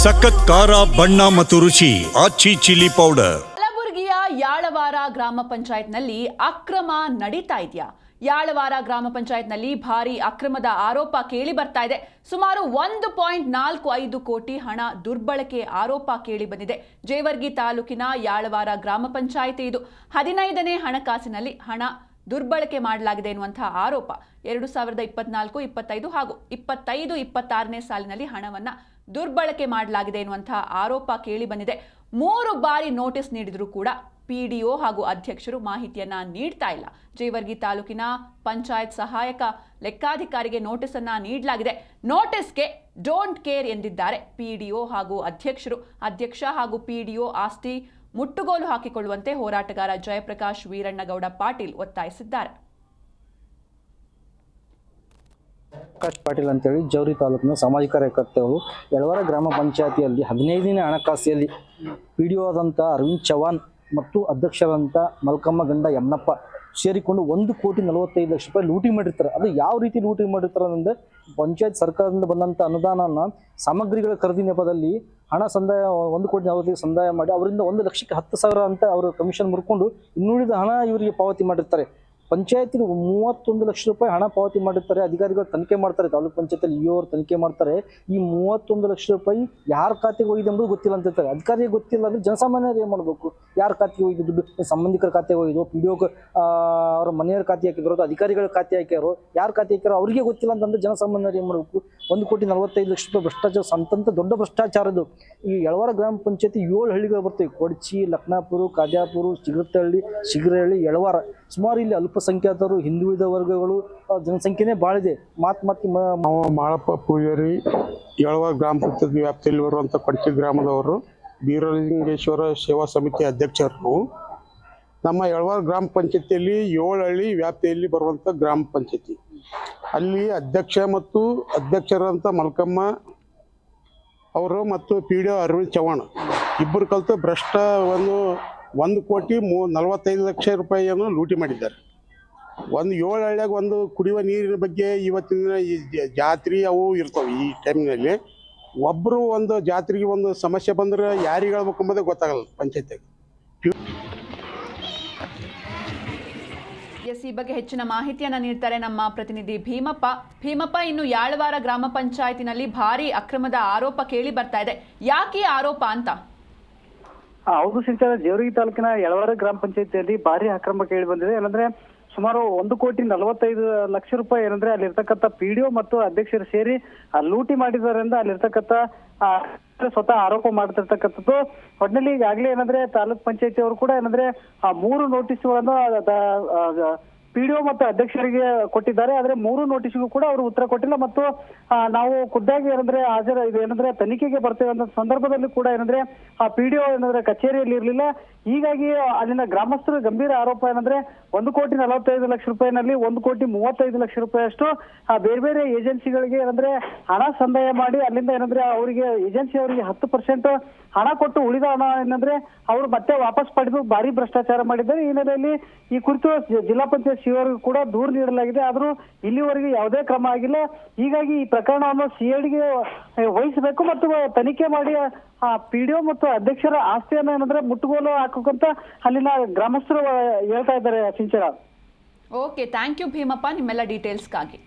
ಸಖತ್ ಖಾರ ಬಣ್ಣ ಮತ್ತು ರುಚಿ ಆಚಿ ಚಿಲ್ಲಿ ಪೌಡರ್. ಕಲಬುರಗಿಯ ಯಾಳವಾರ ಗ್ರಾಮ ಪಂಚಾಯತ್ನಲ್ಲಿ ಅಕ್ರಮ ನಡೀತಾ ಇದೆಯಾ? ಯಾಳವಾರ ಗ್ರಾಮ ಪಂಚಾಯತ್ನಲ್ಲಿ ಭಾರಿ ಅಕ್ರಮದ ಆರೋಪ ಕೇಳಿ ಬರ್ತಾ ಇದೆ. ಸುಮಾರು 1.45 ಕೋಟಿ ಹಣ ದುರ್ಬಳಕೆ ಆರೋಪ ಕೇಳಿ ಬಂದಿದೆ. ಜೇವರ್ಗಿ ತಾಲೂಕಿನ ಯಾಳವಾರ ಗ್ರಾಮ ಪಂಚಾಯಿತಿ ಇದು. 15ನೇ ಹಣಕಾಸಿನಲ್ಲಿ ಹಣ ದುರ್ಬಳಕೆ ಮಾಡಲಾಗಿದೆ ಎನ್ನುವಂತಹ ಆರೋಪ 2024, 25 ಹಾಗೂ 25-26ನೇ ಸಾಲಿನಲ್ಲಿ ಹಣವನ್ನ ದುರ್ಬಳಕೆ ಮಾಡಲಾಗಿದೆ ಎನ್ನುವಂತಹ ಆರೋಪ ಕೇಳಿ ಬಂದಿದೆ. 3 ಬಾರಿ ನೋಟಿಸ್ ನೀಡಿದರೂ ಕೂಡ ಪಿಡಿಒ ಹಾಗೂ ಅಧ್ಯಕ್ಷರು ಮಾಹಿತಿಯನ್ನ ನೀಡ್ತಾ ಇಲ್ಲ. ಜೇವರ್ಗಿ ತಾಲೂಕಿನ ಪಂಚಾಯತ್ ಸಹಾಯಕ ಲೆಕ್ಕಾಧಿಕಾರಿಗೆ ನೋಟಿಸ್ ಅನ್ನ ನೀಡಲಾಗಿದೆ. ನೋಟಿಸ್ಗೆ ಡೋಂಟ್ ಕೇರ್ ಎಂದಿದ್ದಾರೆ ಪಿಡಿಒ ಹಾಗೂ ಅಧ್ಯಕ್ಷರು. ಅಧ್ಯಕ್ಷ ಹಾಗೂ ಪಿಡಿಒ ಆಸ್ತಿ ಮುಟ್ಟುಗೋಲು ಹಾಕಿಕೊಳ್ಳುವಂತೆ ಹೋರಾಟಗಾರ ಜಯಪ್ರಕಾಶ್ ವೀರಣ್ಣಗೌಡ ಪಾಟೀಲ್ ಒತ್ತಾಯಿಸಿದ್ದಾರೆ. ಪ್ರಕಾಶ್ ಪಾಟೀಲ್ ಅಂತೇಳಿ ಜೇವರ್ಗಿ ತಾಲೂಕಿನ ಸಾಮಾಜಿಕ ಕಾರ್ಯಕರ್ತರು ಯಳವಾರ ಗ್ರಾಮ ಪಂಚಾಯತಿಯಲ್ಲಿ 15ನೇ ಹಣಕಾಸಿನಲ್ಲಿ ಪಿಡಿಒ ಆದಂಥ ಅರವಿಂದ್ ಚವಾನ್ ಮತ್ತು ಅಧ್ಯಕ್ಷರಾದಂಥ ಮಲ್ಕಮ್ಮ ಗಂಡ ಯಮನಪ್ಪ ಸೇರಿಕೊಂಡು 1,45,00,000 ಲೂಟಿ ಮಾಡಿರ್ತಾರೆ. ಅದು ಯಾವ ರೀತಿ ಲೂಟಿ ಮಾಡಿರ್ತಾರೆ ಅಂದರೆ, ಪಂಚಾಯತ್ ಸರ್ಕಾರದಿಂದ ಬಂದಂಥ ಅನುದಾನನ ಸಾಮಗ್ರಿಗಳ ಖರೀದಿ ನೆಪದಲ್ಲಿ ಹಣ ಸಂದಾಯ 1,40,00,000 ಸಂದಾಯ ಮಾಡಿ ಅವರಿಂದ 1,00,000ಕ್ಕೆ 10,000 ಅಂತ ಅವರು ಕಮಿಷನ್ ಮುರ್ಕೊಂಡು ಇನ್ನುಳಿದ ಹಣ ಇವರಿಗೆ ಪಾವತಿ ಮಾಡಿರ್ತಾರೆ. ಪಂಚಾಯತಿಗೆ 31 ಲಕ್ಷ ರೂಪಾಯಿ ಹಣ ಪಾವತಿ ಮಾಡಿರ್ತಾರೆ. ಅಧಿಕಾರಿಗಳು ತನಿಖೆ ಮಾಡ್ತಾರೆ, ತಾಲೂಕು ಪಂಚಾಯತಿಯಲ್ಲಿ ಇವರು ತನಿಖೆ ಮಾಡ್ತಾರೆ. ಈ 31 ಲಕ್ಷ ರೂಪಾಯಿ ಯಾರ ಖಾತೆಗೆ ಹೋಗಿದೆ ಎಂಬುದು ಗೊತ್ತಿಲ್ಲ ಅಂತ ಹೇಳ್ತಾರೆ. ಅಧಿಕಾರಿಗೆ ಗೊತ್ತಿಲ್ಲ ಅಂದರೆ ಜನಸಾಮಾನ್ಯರು ಏನು ಮಾಡಬೇಕು? ಯಾರ ಖಾತೆಗೆ ಹೋಗಿದ್ದು ದುಡ್ಡು? ಸಂಬಂಧಿಕರ ಖಾತೆಗೆ ಹೋಗಿದ್ದು, ಪಿಡಿಒ ಅವರ ಮನೆಯವರ ಖಾತೆ ಹಾಕಿದ್ರು, ಅಧಿಕಾರಿಗಳ ಖಾತೆ ಹಾಕ್ಯಾರೋ, ಯಾರ ಖಾತೆ ಹಾಕ್ಯಾರೋ ಅವರಿಗೆ ಗೊತ್ತಿಲ್ಲ ಅಂತಂದ್ರೆ ಜನಸಾಮಾನ್ಯರು ಏನು ಮಾಡಬೇಕು? 1,45,00,000 ರೂಪಾಯಿ ಭ್ರಷ್ಟಾಚಾರ, ಸಂತಂತ ದೊಡ್ಡ ಭ್ರಷ್ಟಾಚಾರ ಇದು. ಈ ಯಳವಾರ ಗ್ರಾಮ ಪಂಚಾಯತಿ 7 ಹಳ್ಳಿಗಳು ಬರ್ತವೆ: ಕೊಡ್ಚಿ, ಲಕ್ನಾಪುರ, ಕಾದ್ಯಾಪುರ, ಚಿಗರತಹಳ್ಳಿ, ಶಿಗರಹಳ್ಳಿ, ಯಳವಾರ. ಸುಮಾರು ಇಲ್ಲಿ ಅಲ್ಪಸಂಖ್ಯಾತರು, ಹಿಂದುಳಿದ ವರ್ಗಗಳು ಜನಸಂಖ್ಯೆನೇ ಭಾಳಿದೆ. ನಾವು ಮಾಳಪ್ಪ ಪೂಜಾರಿ, ಯಳವಾರ ಗ್ರಾಮ ಪಂಚಾಯತ್ ವ್ಯಾಪ್ತಿಯಲ್ಲಿ ಬರುವಂಥ ಕೊಡ್ಚಿ ಗ್ರಾಮದವರು, ಬೀರಲಿಂಗೇಶ್ವರ ಸೇವಾ ಸಮಿತಿ ಅಧ್ಯಕ್ಷರು. ನಮ್ಮ ಯಳವಾರ ಗ್ರಾಮ ಪಂಚಾಯತಿಯಲ್ಲಿ 7 ಹಳ್ಳಿ ವ್ಯಾಪ್ತಿಯಲ್ಲಿ ಬರುವಂಥ ಗ್ರಾಮ ಪಂಚಾಯತಿ. ಅಲ್ಲಿ ಅಧ್ಯಕ್ಷರಂತ ಮಲ್ಕಮ್ಮ ಅವರು ಮತ್ತು ಪಿಡಿಒ ಅರವಿಂದ್ ಚವಾಣ್ ಇಬ್ಬರು ಕಲಿತು ಭ್ರಷ್ಟ 1,45,00,000 ರೂಪಾಯಿಯನ್ನು ಲೂಟಿ ಮಾಡಿದ್ದಾರೆ. 7 ಹಳ್ಳಿಯಾಗ ಒಂದು ಕುಡಿಯುವ ನೀರಿನ ಬಗ್ಗೆ ಇವತ್ತಿನ ಈ ಜಾತ್ರೆ ಅವು ಇರ್ತವೆ. ಈ ಟೈಮ್ನಲ್ಲಿ ಒಬ್ಬರು ಒಂದು ಜಾತ್ರೆಗೆ ಒಂದು ಸಮಸ್ಯೆ ಬಂದರೆ ಯಾರಿಗೆ ಹೇಳ್ಬೇಕು ಎಂಬುದೇ ಗೊತ್ತಾಗಲ್ಲ ಪಂಚಾಯತಿಯಾಗ. ಈ ಬಗ್ಗೆ ಹೆಚ್ಚಿನ ಮಾಹಿತಿಯನ್ನ ನೀಡ್ತಾರೆ ನಮ್ಮ ಪ್ರತಿನಿಧಿ ಭೀಮಪ್ಪ. ಇನ್ನು ಯಾಳವಾರ ಗ್ರಾಮ ಪಂಚಾಯತಿನಲ್ಲಿ ಭಾರಿ ಅಕ್ರಮದ ಆರೋಪ ಕೇಳಿ ಬರ್ತಾ ಇದೆ. ಯಾಕೆ ಆರೋಪ ಅಂತ? ಹೌದು ಸಿಂಚನ, ಜೇವರ್ಗಿ ತಾಲೂಕಿನ ಯಳವಾರ ಗ್ರಾಮ ಪಂಚಾಯತಿಯಲ್ಲಿ ಭಾರಿ ಅಕ್ರಮ ಕೇಳಿ ಬಂದಿದೆ. ಏನಂದ್ರೆ ಸುಮಾರು 1,45,00,000 ರೂಪಾಯಿ ಏನಂದ್ರೆ ಅಲ್ಲಿರ್ತಕ್ಕಂಥ ಪಿಡಿಒ ಮತ್ತು ಅಧ್ಯಕ್ಷರು ಸೇರಿ ಲೂಟಿ ಮಾಡಿದಾರಿಂದ ಅಲ್ಲಿರ್ತಕ್ಕಂಥ ಸ್ವತಃ ಆರೋಪ ಮಾಡ್ತಿರ್ತಕ್ಕಂಥದ್ದು. ಒಟ್ಟಿನಲ್ಲಿ ಈಗಾಗಲೇ ಏನಂದ್ರೆ ತಾಲೂಕ್ ಪಂಚಾಯತಿ ಅವರು ಕೂಡ ಏನಂದ್ರೆ 3 ನೋಟಿಸ್ಗಳನ್ನು ಪಿಡಿಒ ಮತ್ತು ಅಧ್ಯಕ್ಷರಿಗೆ ಕೊಟ್ಟಿದ್ದಾರೆ. ಆದ್ರೆ 3 ನೋಟಿಸ್ಗೂ ಕೂಡ ಅವರು ಉತ್ತರ ಕೊಟ್ಟಿಲ್ಲ. ಮತ್ತು ನಾವು ಖುದ್ದಾಗಿ ಏನಂದ್ರೆ ಏನಂದ್ರೆ ತನಿಖೆಗೆ ಬರ್ತೇವೆ ಅನ್ನೋ ಸಂದರ್ಭದಲ್ಲಿ ಕೂಡ ಏನಂದ್ರೆ ಆ ಪಿಡಿಒ ಏನಂದ್ರೆ ಕಚೇರಿಯಲ್ಲಿ ಇರ್ಲಿಲ್ಲ. ಹೀಗಾಗಿ ಅಲ್ಲಿನ ಗ್ರಾಮಸ್ಥರ ಗಂಭೀರ ಆರೋಪ ಏನಂದ್ರೆ 1,45,00,000 ರೂಪಾಯಿನಲ್ಲಿ 1,35,00,000 ರೂಪಾಯಿಯಷ್ಟು ಬೇರೆ ಬೇರೆ ಏಜೆನ್ಸಿಗಳಿಗೆ ಏನಂದ್ರೆ ಹಣ ಸಂದಾಯ ಮಾಡಿ ಅಲ್ಲಿಂದ ಏನಂದ್ರೆ ಅವರಿಗೆ ಏಜೆನ್ಸಿ ಅವರಿಗೆ 10% ಹಣ ಕೊಟ್ಟು ಉಳಿದ ಹಣ ಏನಂದ್ರೆ ಅವರು ಮತ್ತೆ ವಾಪಸ್ ಪಡೆದು ಭಾರಿ ಭ್ರಷ್ಟಾಚಾರ ಮಾಡಿದ್ದಾರೆ. ಈ ಹಿನ್ನೆಲೆಯಲ್ಲಿ ಈ ಕುರಿತು ಜಿಲ್ಲಾ ಪಂಚಾಯತ್ ಸಿಒರಿಗೂ ಕೂಡ ದೂರು ನೀಡಲಾಗಿದೆ. ಆದ್ರೂ ಇಲ್ಲಿವರೆಗೆ ಯಾವುದೇ ಕ್ರಮ ಆಗಿಲ್ಲ. ಹೀಗಾಗಿ ಈ ಪ್ರಕರಣವನ್ನು ಸಿಐಡಿಗೆ ವಹಿಸಬೇಕು ಮತ್ತು ತನಿಖೆ ಮಾಡಿ ಆ ಪಿಡಿಒ ಮತ್ತು ಅಧ್ಯಕ್ಷರ ಆಸ್ತಿಯನ್ನ ಏನಂದ್ರೆ ಮುಟ್ಟುಗೋಲು ಹಾಕುವಂತ ಅಲ್ಲಿನ ಗ್ರಾಮಸ್ಥರು ಹೇಳ್ತಾ ಇದ್ದಾರೆ. ಸಿಂಚನ. ಓಕೆ, ಥ್ಯಾಂಕ್ ಯು ಭೀಮಪ್ಪ ನಿಮ್ಮೆಲ್ಲ ಡೀಟೇಲ್ಸ್ಗಾಗಿ.